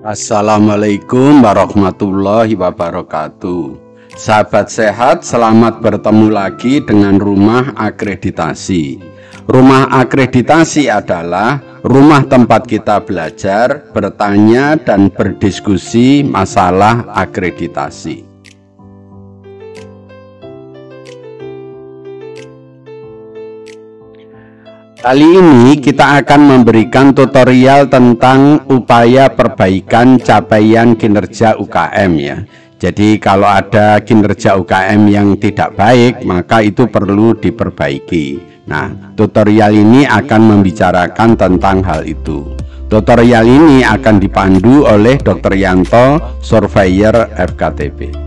Assalamualaikum warahmatullahi wabarakatuh. Sahabat sehat, selamat bertemu lagi dengan Rumah Akreditasi. Rumah Akreditasi adalah rumah tempat kita belajar, bertanya, dan berdiskusi masalah akreditasi. Kali ini kita akan memberikan tutorial tentang upaya perbaikan capaian kinerja UKM ya. Jadi kalau ada kinerja UKM yang tidak baik, maka itu perlu diperbaiki. Nah, tutorial ini akan membicarakan tentang hal itu. Tutorial ini akan dipandu oleh Dr. Yanto, Surveyor FKTP.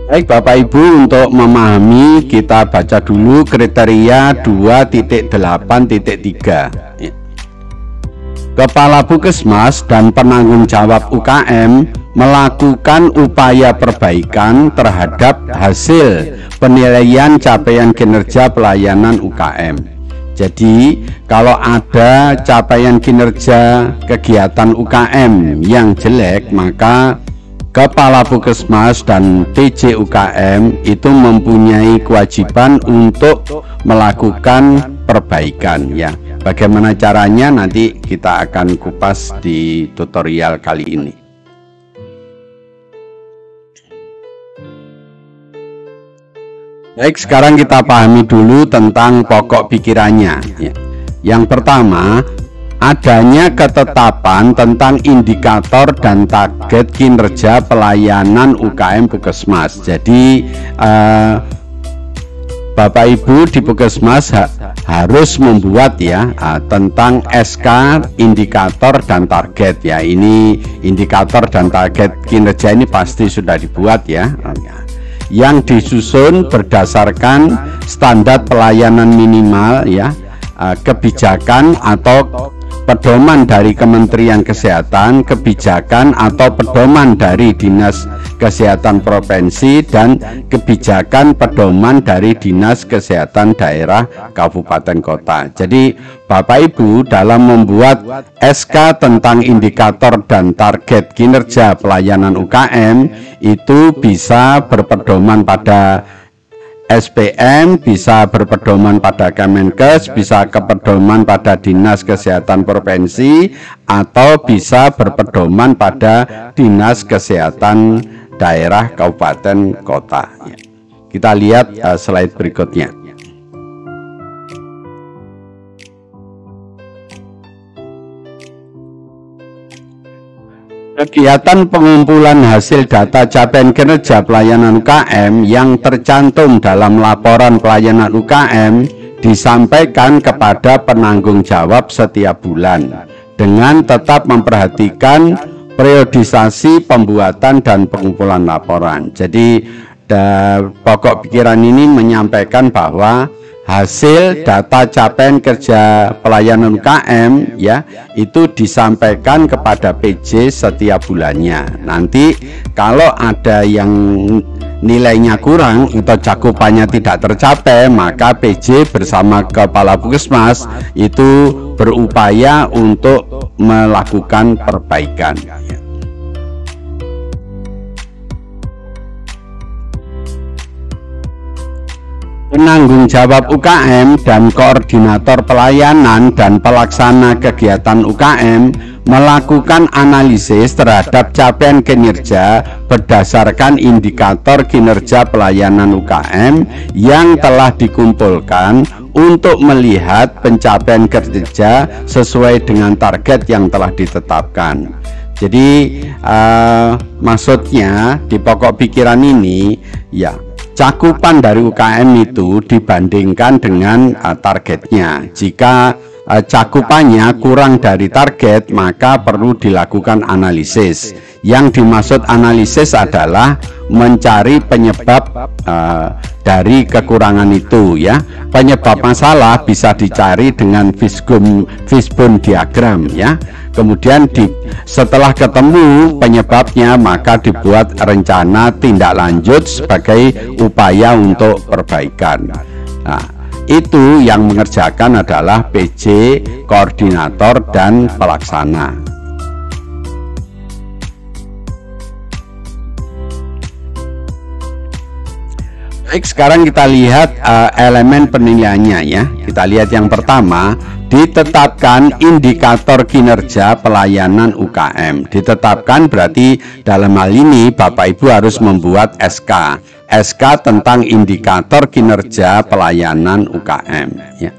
Baik Bapak Ibu, untuk memahami kita baca dulu kriteria 2.8.3. Kepala Puskesmas dan penanggung jawab UKM melakukan upaya perbaikan terhadap hasil penilaian capaian kinerja pelayanan UKM. Jadi kalau ada capaian kinerja kegiatan UKM yang jelek, maka Kepala Puskesmas dan PJ UKM itu mempunyai kewajiban untuk melakukan perbaikan ya. Bagaimana caranya nanti kita akan kupas di tutorial kali ini. Baik, sekarang kita pahami dulu tentang pokok pikirannya ya. Yang pertama, adanya ketetapan tentang indikator dan target kinerja pelayanan UKM Puskesmas. Jadi Bapak Ibu di Puskesmas harus membuat ya tentang SK indikator dan target ya. Ini indikator dan target kinerja ini pasti sudah dibuat ya. Yang disusun berdasarkan standar pelayanan minimal ya, kebijakan atau pedoman dari Kementerian Kesehatan, kebijakan atau pedoman dari Dinas Kesehatan Provinsi, dan kebijakan pedoman dari Dinas Kesehatan Daerah Kabupaten Kota. Jadi Bapak Ibu dalam membuat SK tentang indikator dan target kinerja pelayanan UKM itu bisa berpedoman pada SPM, bisa berpedoman pada Kemenkes, bisa kepedoman pada Dinas Kesehatan Provinsi, atau bisa berpedoman pada Dinas Kesehatan Daerah Kabupaten Kota. Kita lihat slide berikutnya. Kegiatan pengumpulan hasil data capaian kinerja pelayanan UKM yang tercantum dalam laporan pelayanan UKM disampaikan kepada penanggung jawab setiap bulan dengan tetap memperhatikan periodisasi pembuatan dan pengumpulan laporan. Jadi pokok pikiran ini menyampaikan bahwa hasil data capaian kerja pelayanan UKM ya itu disampaikan kepada PJ setiap bulannya. Nanti kalau ada yang nilainya kurang atau cakupannya tidak tercapai, maka PJ bersama Kepala Puskesmas itu berupaya untuk melakukan perbaikan. Penanggung jawab UKM dan koordinator pelayanan dan pelaksana kegiatan UKM melakukan analisis terhadap capaian kinerja berdasarkan indikator kinerja pelayanan UKM yang telah dikumpulkan untuk melihat pencapaian kinerja sesuai dengan target yang telah ditetapkan. Jadi maksudnya di pokok pikiran ini ya, cakupan dari UKM itu dibandingkan dengan targetnya. Jika cakupannya kurang dari target, maka perlu dilakukan analisis. Yang dimaksud analisis adalah mencari penyebab dari kekurangan itu ya. Penyebab masalah bisa dicari dengan fishbone diagram ya. Kemudian setelah ketemu penyebabnya, maka dibuat rencana tindak lanjut sebagai upaya untuk perbaikan. Nah, Itu yang mengerjakan adalah PJ, koordinator, dan pelaksana. Baik, sekarang kita lihat elemen penilaiannya ya. Kita lihat yang pertama, ditetapkan indikator kinerja pelayanan UKM. Ditetapkan berarti dalam hal ini Bapak Ibu harus membuat SK tentang indikator kinerja pelayanan UKM ya.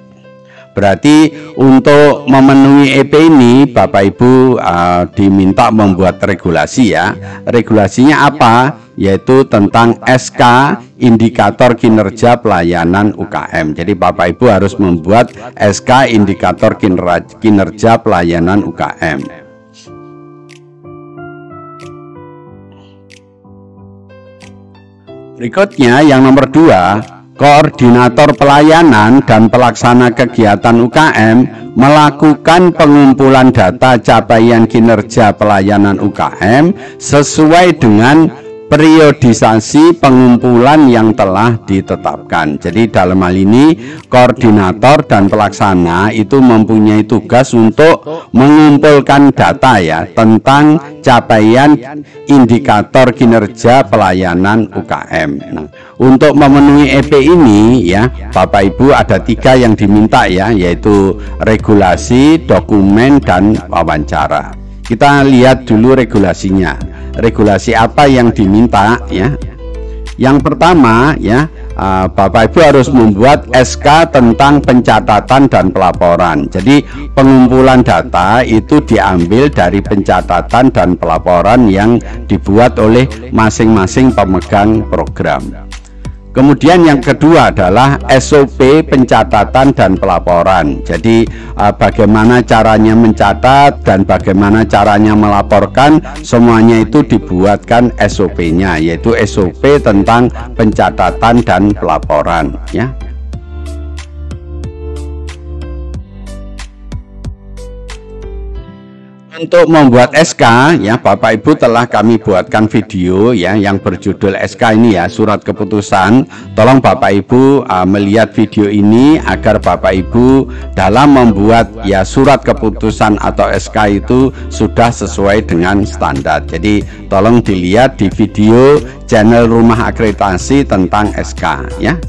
Berarti untuk memenuhi EP ini Bapak Ibu diminta membuat regulasi ya. Regulasinya apa? Yaitu tentang SK indikator kinerja pelayanan UKM. Jadi Bapak Ibu harus membuat SK indikator kinerja pelayanan UKM. Berikutnya yang nomor 2, koordinator pelayanan dan pelaksana kegiatan UKM melakukan pengumpulan data capaian kinerja pelayanan UKM sesuai dengan periodisasi pengumpulan yang telah ditetapkan. Jadi dalam hal ini koordinator dan pelaksana itu mempunyai tugas untuk mengumpulkan data ya tentang capaian indikator kinerja pelayanan UKM. Nah, untuk memenuhi EP ini ya Bapak Ibu ada 3 yang diminta ya, yaitu regulasi, dokumen, dan wawancara. Kita lihat dulu regulasinya. Regulasi apa yang diminta ya? Yang pertama ya, Bapak Ibu harus membuat SK tentang pencatatan dan pelaporan. Jadi pengumpulan data itu diambil dari pencatatan dan pelaporan yang dibuat oleh masing-masing pemegang program. Kemudian yang kedua adalah SOP pencatatan dan pelaporan. Jadi bagaimana caranya mencatat dan bagaimana caranya melaporkan, semuanya itu dibuatkan SOP-nya, yaitu SOP tentang pencatatan dan pelaporan ya. Untuk membuat SK ya Bapak Ibu telah kami buatkan video ya yang berjudul SK ini ya, surat keputusan. Tolong Bapak Ibu melihat video ini agar Bapak Ibu dalam membuat ya surat keputusan atau SK itu sudah sesuai dengan standar. Jadi tolong dilihat di video channel Rumah Akreditasi tentang SK ya.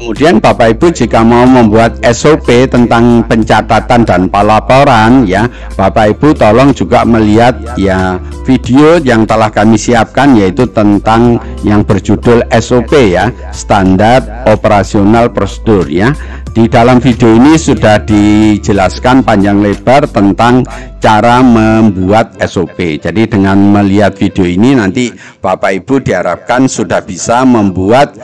Kemudian Bapak Ibu jika mau membuat SOP tentang pencatatan dan pelaporan ya, Bapak Ibu tolong juga melihat ya video yang telah kami siapkan, yaitu tentang yang berjudul SOP ya, standar operasional prosedur ya. Di dalam video ini sudah dijelaskan panjang lebar tentang cara membuat SOP. Jadi dengan melihat video ini nanti Bapak Ibu diharapkan sudah bisa membuat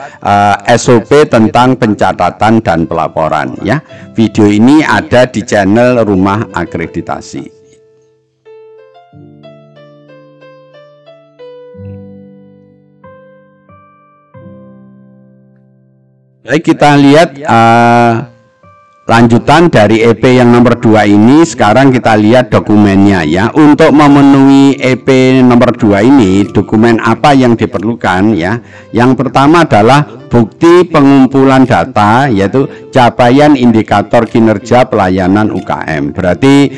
SOP tentang pencatatan dan pelaporan ya. Video ini ada di channel Rumah Akreditasi. Baik, kita lihat lanjutan dari EP yang nomor 2 ini. Sekarang kita lihat dokumennya ya. Untuk memenuhi EP nomor 2 ini, dokumen apa yang diperlukan ya? Yang pertama adalah bukti pengumpulan data, yaitu capaian indikator kinerja pelayanan UKM. Berarti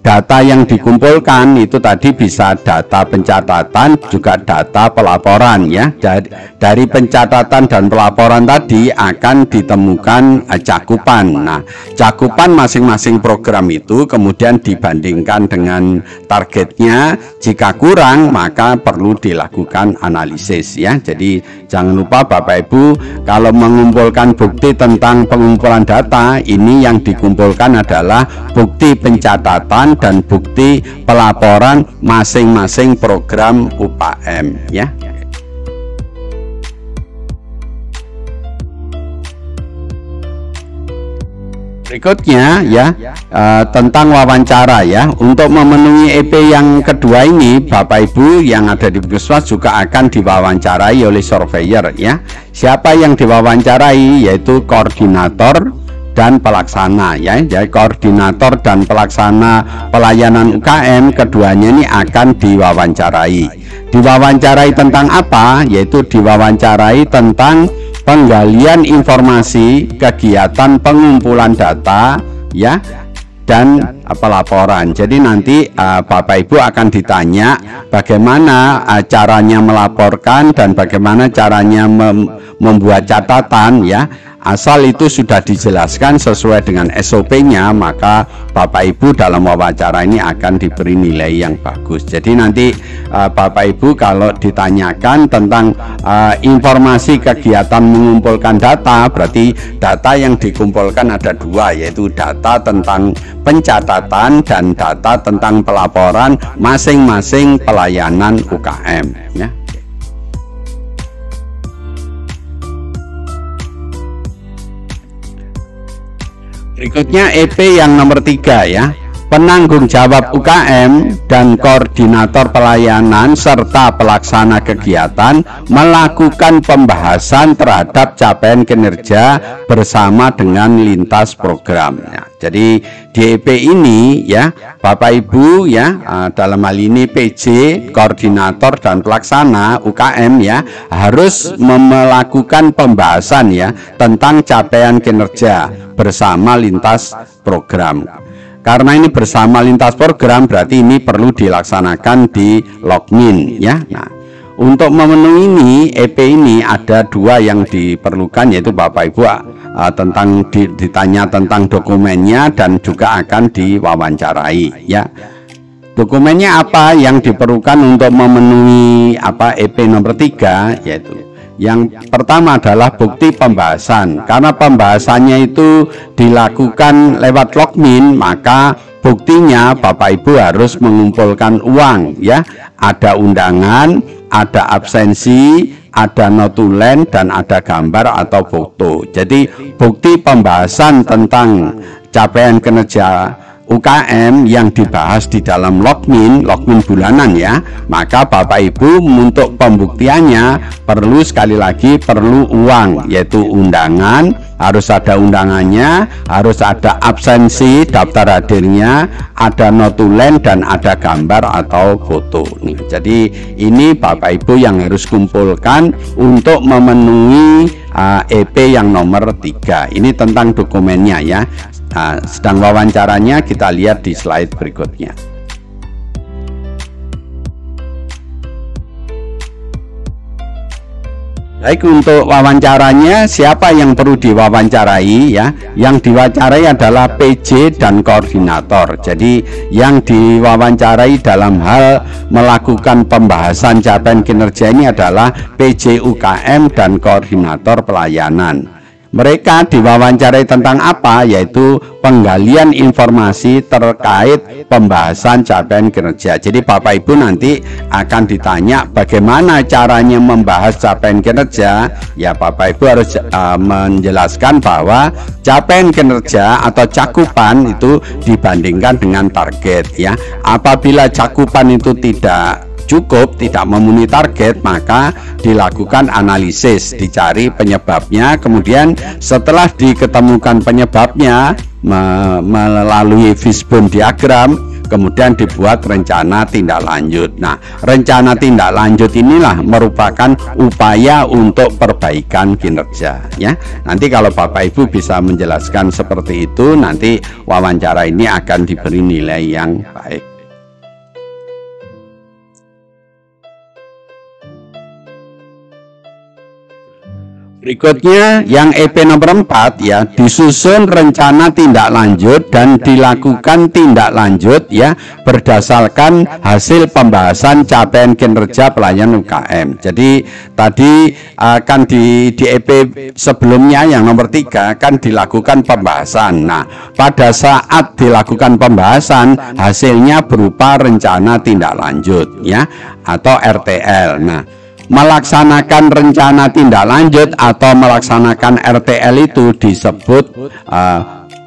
data yang dikumpulkan itu tadi bisa data pencatatan juga data pelaporan ya. Dari pencatatan dan pelaporan tadi akan ditemukan cakupan. Nah, cakupan masing-masing program itu kemudian dibandingkan dengan targetnya. Jika kurang maka perlu dilakukan analisis ya. Jadi jangan lupa Bapak Ibu, kalau mengumpulkan bukti tentang pengumpulan data, ini yang dikumpulkan adalah bukti pencatatan dan bukti pelaporan masing-masing program UKM ya. Berikutnya ya tentang wawancara ya. Untuk memenuhi EP yang kedua ini, Bapak Ibu yang ada di Puskesmas juga akan diwawancarai oleh surveyor ya. Siapa yang diwawancarai? Yaitu koordinator dan pelaksana ya. Jadi koordinator dan pelaksana pelayanan UKM keduanya ini akan diwawancarai. Diwawancarai tentang apa? Yaitu diwawancarai tentang penggalian informasi, kegiatan pengumpulan data ya, dan pelaporan. Jadi nanti Bapak Ibu akan ditanya bagaimana caranya melaporkan dan bagaimana caranya membuat catatan ya. Asal itu sudah dijelaskan sesuai dengan SOP-nya, maka Bapak Ibu dalam wawancara ini akan diberi nilai yang bagus. Jadi nanti Bapak Ibu kalau ditanyakan tentang informasi kegiatan mengumpulkan data, berarti data yang dikumpulkan ada dua, yaitu data tentang pencatatan dan data tentang pelaporan masing-masing pelayanan UKM ya. Berikutnya EP yang nomor 3 ya. Penanggung jawab UKM dan koordinator pelayanan serta pelaksana kegiatan melakukan pembahasan terhadap capaian kinerja bersama dengan lintas program ya. Jadi di EP ini ya Bapak Ibu ya, dalam hal ini PJ, koordinator dan pelaksana UKM ya, harus melakukan pembahasan ya tentang capaian kinerja bersama lintas program. Karena ini bersama lintas program berarti ini perlu dilaksanakan di logmin ya. Nah, untuk memenuhi ini EP ini ada dua yang diperlukan, yaitu Bapak Ibu tentang ditanya tentang dokumennya dan juga akan diwawancarai ya. Dokumennya apa yang diperlukan untuk memenuhi EP nomor 3, yaitu yang pertama adalah bukti pembahasan. Karena pembahasannya itu dilakukan lewat logmin, maka buktinya Bapak Ibu harus mengumpulkan uang ya. Ada undangan, ada absensi, ada notulen, dan ada gambar atau foto. Jadi bukti pembahasan tentang capaian kinerja UKM yang dibahas di dalam logmin bulanan ya, maka Bapak Ibu untuk pembuktiannya perlu sekali lagi perlu uang, yaitu undangan, harus ada undangannya, harus ada absensi, daftar hadirnya, ada notulen, dan ada gambar atau foto nih. Jadi ini Bapak Ibu yang harus kumpulkan untuk memenuhi EP yang nomor 3. Ini tentang dokumennya ya. Sedang wawancaranya kita lihat di slide berikutnya. Baik, untuk wawancaranya siapa yang perlu diwawancarai ya? Yang diwawancarai adalah PJ dan koordinator. Jadi yang diwawancarai dalam hal melakukan pembahasan capaian kinerja ini adalah PJ UKM dan koordinator pelayanan. Mereka diwawancarai tentang apa? Yaitu penggalian informasi terkait pembahasan capaian kinerja. Jadi Bapak Ibu nanti akan ditanya bagaimana caranya membahas capaian kinerja. Ya, Bapak Ibu harus menjelaskan bahwa capaian kinerja atau cakupan itu dibandingkan dengan target ya. Apabila cakupan itu tidak cukup, tidak memenuhi target, maka dilakukan analisis, dicari penyebabnya, kemudian setelah diketemukan penyebabnya melalui fishbone diagram, kemudian dibuat rencana tindak lanjut. Nah, rencana tindak lanjut inilah merupakan upaya untuk perbaikan kinerja ya. Nanti kalau Bapak Ibu bisa menjelaskan seperti itu, nanti wawancara ini akan diberi nilai yang baik. Berikutnya yang EP nomor 4 ya, disusun rencana tindak lanjut dan dilakukan tindak lanjut ya berdasarkan hasil pembahasan capaian kinerja pelayanan UKM. Jadi tadi akan di EP sebelumnya yang nomor 3 kan dilakukan pembahasan. Nah, pada saat dilakukan pembahasan hasilnya berupa rencana tindak lanjut ya atau RTL. Nah, melaksanakan rencana tindak lanjut atau melaksanakan RTL itu disebut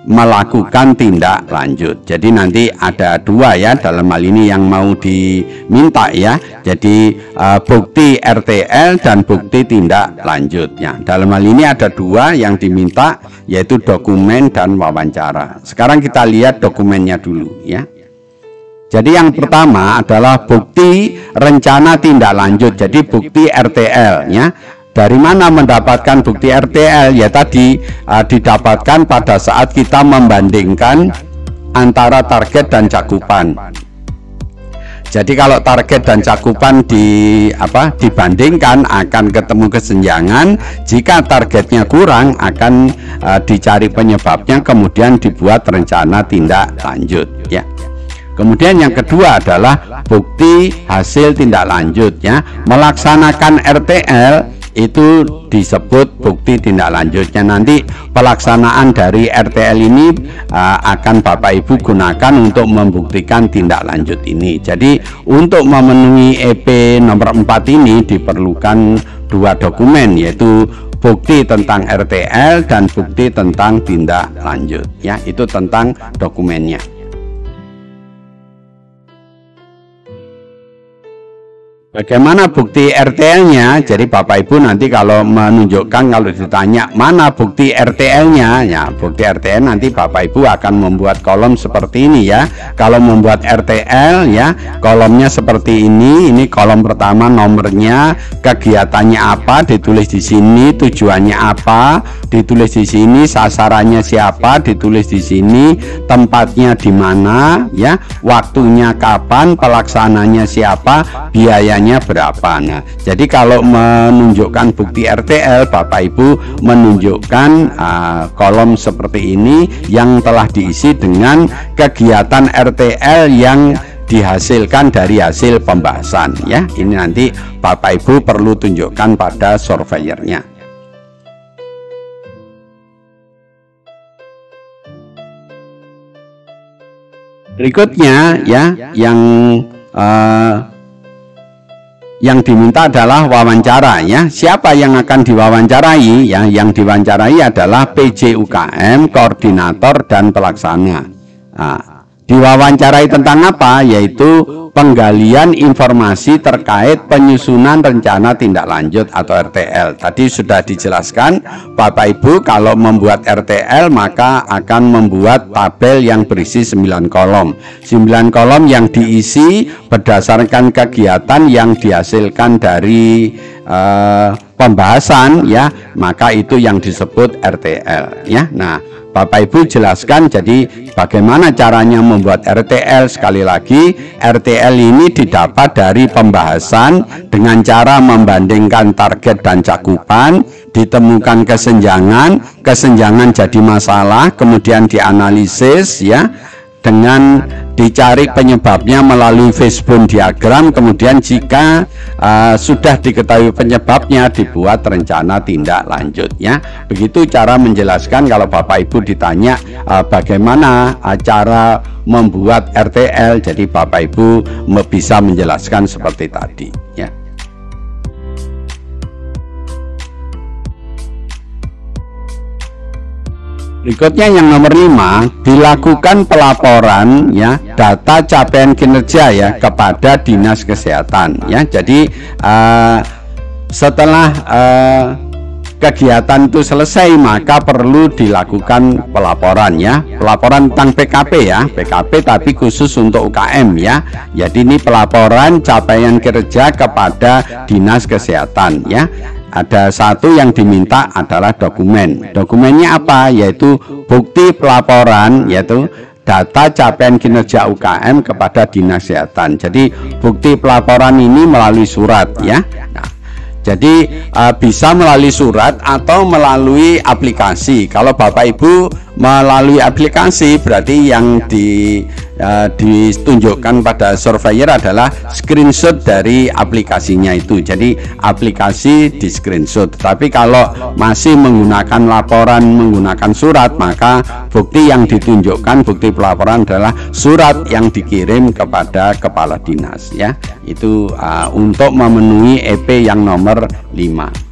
melakukan tindak lanjut. Jadi nanti ada dua ya dalam hal ini yang mau diminta ya. Jadi bukti RTL dan bukti tindak lanjut ya. Dalam hal ini ada dua yang diminta, yaitu dokumen dan wawancara. Sekarang kita lihat dokumennya dulu ya. Jadi yang pertama adalah bukti rencana tindak lanjut. Jadi bukti RTL ya. Dari mana mendapatkan bukti RTL? Ya tadi didapatkan pada saat kita membandingkan antara target dan cakupan. Jadi kalau target dan cakupan dibandingkan akan ketemu kesenjangan. Jika targetnya kurang akan dicari penyebabnya, kemudian dibuat rencana tindak lanjut ya. Kemudian yang kedua adalah bukti hasil tindak lanjut ya. Melaksanakan RTL itu disebut bukti tindak lanjutnya. Nanti pelaksanaan dari RTL ini akan Bapak Ibu gunakan untuk membuktikan tindak lanjut ini. Jadi untuk memenuhi EP nomor 4 ini diperlukan dua dokumen, yaitu bukti tentang RTL dan bukti tentang tindak lanjut ya. Itu tentang dokumennya. Bagaimana bukti RTL-nya? Jadi Bapak Ibu nanti kalau menunjukkan, kalau ditanya mana bukti RTL-nya, ya bukti RTL nanti Bapak Ibu akan membuat kolom seperti ini ya. Kalau membuat RTL ya, kolomnya seperti ini kolom pertama nomornya, kegiatannya apa, ditulis di sini, tujuannya apa, ditulis di sini, sasarannya siapa, ditulis di sini, tempatnya di mana ya, waktunya kapan, pelaksananya siapa, biayanya berapa. Nah, jadi kalau menunjukkan bukti RTL, Bapak Ibu menunjukkan kolom seperti ini yang telah diisi dengan kegiatan RTL yang dihasilkan dari hasil pembahasan ya. Ini nanti Bapak Ibu perlu tunjukkan pada surveyornya. Berikutnya ya, yang diminta adalah wawancara ya. Siapa yang akan diwawancarai ya? Yang diwawancarai adalah PJ UKM, koordinator dan pelaksana. Diwawancarai tentang apa? Yaitu penggalian informasi terkait penyusunan rencana tindak lanjut atau RTL. Tadi sudah dijelaskan Bapak Ibu, kalau membuat RTL maka akan membuat tabel yang berisi 9 kolom. 9 kolom yang diisi berdasarkan kegiatan yang dihasilkan dari pembahasan ya, maka itu yang disebut RTL ya. Nah, Bapak Ibu jelaskan jadi bagaimana caranya membuat RTL. Sekali lagi, RTL ini didapat dari pembahasan dengan cara membandingkan target dan cakupan, ditemukan kesenjangan jadi masalah, kemudian dianalisis ya, dengan dicari penyebabnya melalui fishbone diagram. Kemudian jika sudah diketahui penyebabnya, dibuat rencana tindak lanjut ya. Begitu cara menjelaskan kalau Bapak Ibu ditanya bagaimana cara membuat RTL, jadi Bapak Ibu bisa menjelaskan seperti tadi ya. Berikutnya yang nomor 5, dilakukan pelaporan ya data capaian kinerja ya kepada Dinas Kesehatan ya. Jadi setelah kegiatan itu selesai maka perlu dilakukan pelaporan ya. Pelaporan tentang PKP ya, PKP tapi khusus untuk UKM ya. Jadi ini pelaporan capaian kinerja kepada Dinas Kesehatan ya. Ada satu yang diminta adalah dokumen. Dokumennya apa? Yaitu bukti pelaporan, yaitu data capaian kinerja UKM kepada Dinas Kesehatan. Jadi bukti pelaporan ini melalui surat ya. Nah, jadi bisa melalui surat atau melalui aplikasi. Kalau Bapak Ibu melalui aplikasi, berarti yang ditunjukkan pada surveyor adalah screenshot dari aplikasinya itu. Jadi aplikasi di screenshot. Tapi kalau masih menggunakan laporan menggunakan surat, maka bukti yang ditunjukkan, bukti pelaporan adalah surat yang dikirim kepada kepala dinas ya. Itu untuk memenuhi EP yang nomor 5.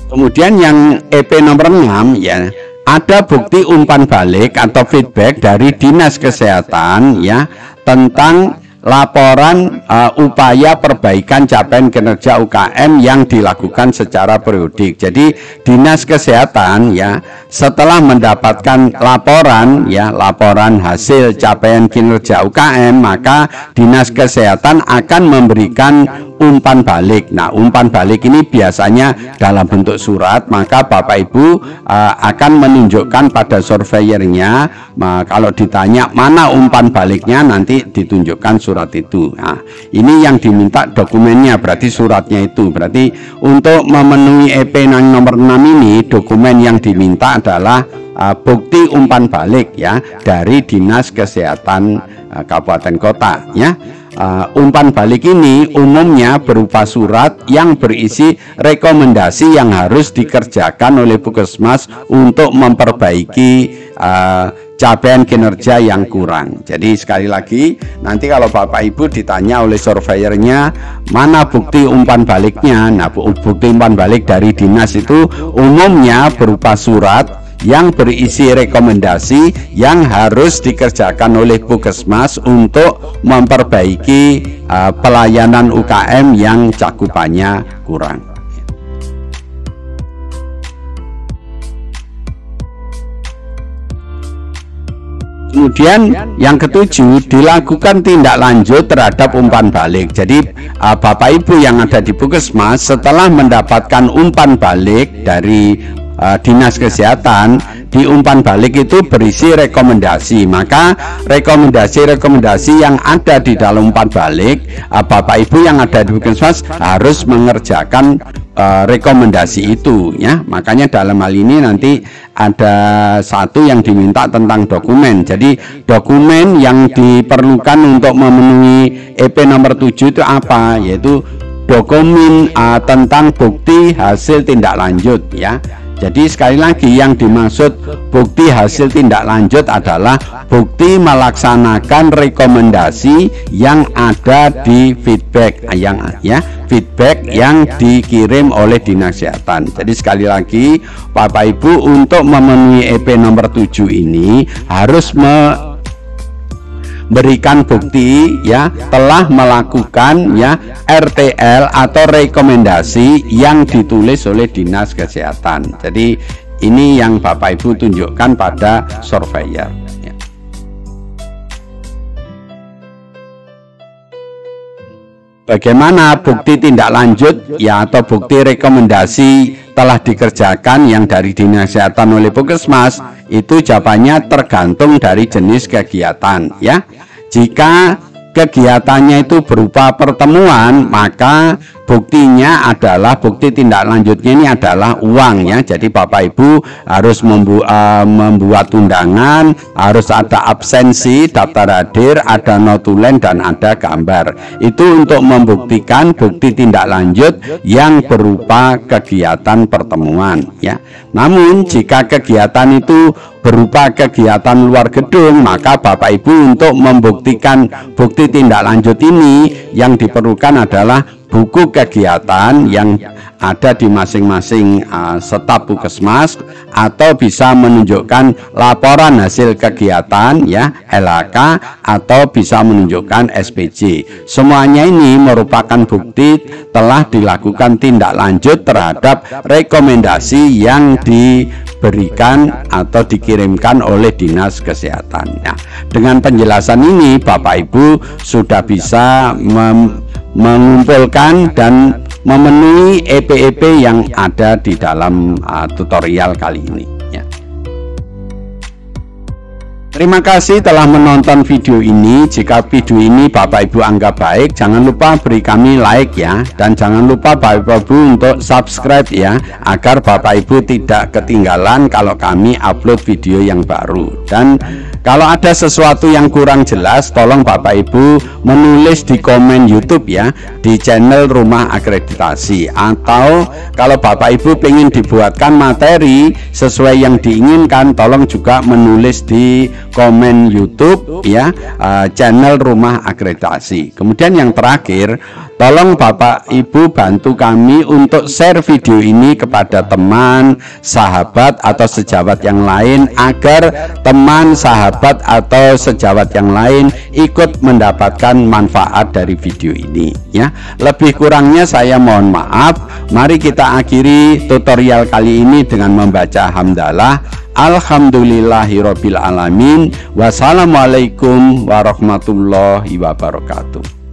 Kemudian yang EP nomor 6 ya, ada bukti umpan balik atau feedback dari Dinas Kesehatan ya tentang laporan upaya perbaikan capaian kinerja UKM yang dilakukan secara periodik. Jadi Dinas Kesehatan ya setelah mendapatkan laporan hasil capaian kinerja UKM, maka Dinas Kesehatan akan memberikan umpan balik. Nah, umpan balik ini biasanya dalam bentuk surat, maka Bapak Ibu akan menunjukkan pada surveyornya. Kalau ditanya mana umpan baliknya, nanti ditunjukkan surat itu. Nah, ini yang diminta dokumennya, berarti suratnya itu. Berarti untuk memenuhi EP nomor 6 ini, dokumen yang diminta adalah bukti umpan balik ya dari Dinas Kesehatan Kabupaten Kota ya. Umpan balik ini umumnya berupa surat yang berisi rekomendasi yang harus dikerjakan oleh Puskesmas untuk memperbaiki capaian kinerja yang kurang. Jadi sekali lagi, nanti kalau Bapak Ibu ditanya oleh surveyornya mana bukti umpan baliknya, nah bukti umpan balik dari dinas itu umumnya berupa surat yang berisi rekomendasi yang harus dikerjakan oleh Puskesmas untuk memperbaiki pelayanan UKM yang cakupannya kurang. Kemudian yang ketujuh, dilakukan tindak lanjut terhadap umpan balik. Jadi Bapak Ibu yang ada di Puskesmas setelah mendapatkan umpan balik dari Dinas Kesehatan, di umpan balik itu berisi rekomendasi. Maka rekomendasi yang ada di dalam umpan balik, Bapak Ibu yang ada di Puskesmas harus mengerjakan rekomendasi itu ya. Makanya dalam hal ini nanti ada satu yang diminta tentang dokumen. Jadi dokumen yang diperlukan untuk memenuhi EP nomor 7 itu apa? Yaitu dokumen tentang bukti hasil tindak lanjut ya. Jadi sekali lagi yang dimaksud bukti hasil tindak lanjut adalah bukti melaksanakan rekomendasi yang ada di feedback feedback yang dikirim oleh Dinas Kesehatan. Jadi sekali lagi Bapak Ibu untuk memenuhi EP nomor 7 ini harus berikan bukti ya telah melakukan ya RTL atau rekomendasi yang ditulis oleh Dinas Kesehatan. Jadi ini yang Bapak Ibu tunjukkan pada surveyor ya. Bagaimana bukti tindak lanjut ya atau bukti rekomendasi telah dikerjakan yang dari Dinas Kesehatan oleh Puskesmas? Itu jawabannya tergantung dari jenis kegiatan ya. Jika kegiatannya itu berupa pertemuan, maka buktinya adalah bukti tindak lanjutnya ini adalah uang ya. Jadi Bapak Ibu harus membuat undangan, harus ada absensi, daftar hadir, ada notulen dan ada gambar. Itu untuk membuktikan bukti tindak lanjut yang berupa kegiatan pertemuan ya. Namun jika kegiatan itu berupa kegiatan luar gedung, maka Bapak Ibu untuk membuktikan bukti tindak lanjut ini yang diperlukan adalah buku kegiatan yang ada di masing-masing staf Puskesmas, atau bisa menunjukkan laporan hasil kegiatan ya LHK, atau bisa menunjukkan SPJ. Semuanya ini merupakan bukti telah dilakukan tindak lanjut terhadap rekomendasi yang diberikan atau dikirimkan oleh Dinas Kesehatan. Nah, dengan penjelasan ini Bapak Ibu sudah bisa mengumpulkan dan memenuhi EP-EP yang ada di dalam tutorial kali ini ya. Terima kasih telah menonton video ini. Jika video ini Bapak Ibu anggap baik, jangan lupa beri kami like ya, dan jangan lupa Bapak Ibu untuk subscribe ya, agar Bapak Ibu tidak ketinggalan kalau kami upload video yang baru. Dan Kalau ada sesuatu yang kurang jelas, tolong Bapak Ibu menulis di komen YouTube ya, di channel Rumah Akreditasi. Atau kalau Bapak Ibu pengen dibuatkan materi sesuai yang diinginkan, tolong juga menulis di komen YouTube ya, channel Rumah Akreditasi. Kemudian yang terakhir, tolong Bapak Ibu bantu kami untuk share video ini kepada teman, sahabat atau sejawat yang lain, agar teman, sahabat atau sejawat yang lain ikut mendapatkan manfaat dari video ini ya. Lebih kurangnya saya mohon maaf. Mari kita akhiri tutorial kali ini dengan membaca hamdalah. Alhamdulillahirabbil alamin. Wassalamualaikum warahmatullahi wabarakatuh.